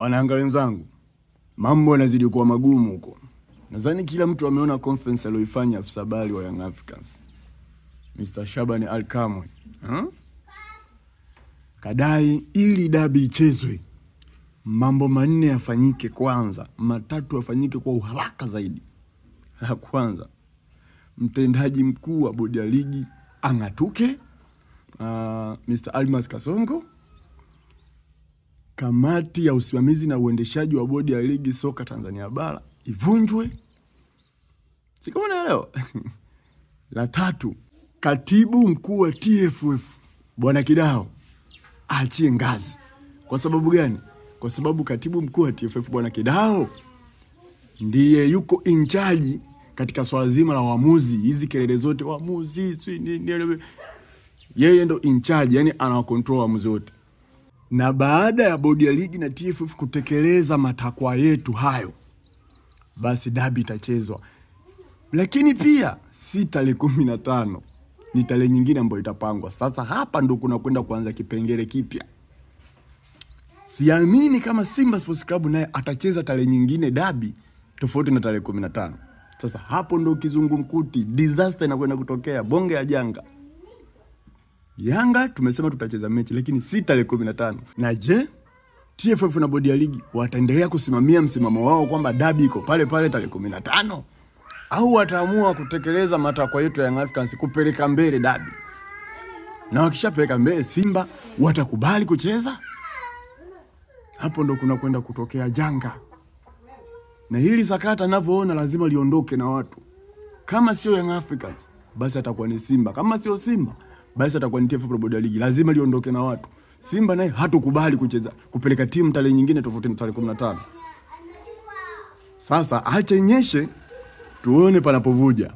Wanaanga wenzangu, mambo yanazidi kuwa magumu huko. Nadhani kila mtu ameona conference aliyoifanya afisa habari wa Young Africans, Mr. Shabani Al-Kamwe. Kadai ili dabi ichezwe, mambo manne yafanyike kwanza, matatu yafanyike kwa uharaka zaidi. Kwanza, mtendaji mkuu wa bodi ya ligi ang'atuke, Mr. Almas Kasongo. Kamati ya usimamizi na uendeshaji wa bodi ya ligi soka Tanzania bara ivunjwe. Sikama naelewa. La tatu, katibu mkuu wa TFF Bwana Kidao aachie ngazi. Kwa sababu gani? Kwa sababu katibu mkuu wa TFF Bwana Kidao ndiye yuko in charge katika swala zima la waamuzi. Hizi kelele zote waamuzi, yeye ndo in charge, yani ana control waamuzi wote. Na baada ya bodi ya ligi na TFF kutekeleza matakwa yetu hayo, basi dabi itachezwa. Lakini pia si tarehe 15, ni tarehe nyingine ambayo itapangwa. Sasa hapa ndo kuna kwenda kuanza kipengele kipya. Siamini kama Simba Sports Club naye atacheza tarehe nyingine dabi tofauti na tarehe 15. Sasa hapo ndo kizungumkuti, disaster inakwenda kutokea, bonge ya janga. Yanga tumesema tutacheza mechi lakini si tarehe 15. Na je, TFF na bodi ya ligi wataendelea kusimamia msimamo wao kwamba dabi iko pale pale tarehe 15? Au wataamua kutekeleza matakwa yetu ya Young Africans kupeleka mbele dabi? Na wakishapeleka mbele Simba watakubali kucheza? Hapo ndo kuna kwenda kutokea janga. Na hili sakata ninavyoona lazima liondoke na watu. Kama sio Young Africans, basi atakuwa ni Simba. Kama sio Simba, basi atakuwa ni TFF bodi ya ligi. Lazima liondoke na watu. Simba naye hatukubali kucheza kupeleka timu tarehe nyingine tofauti na tarehe 15. Sasa acha inyeshe tuone panapovuja.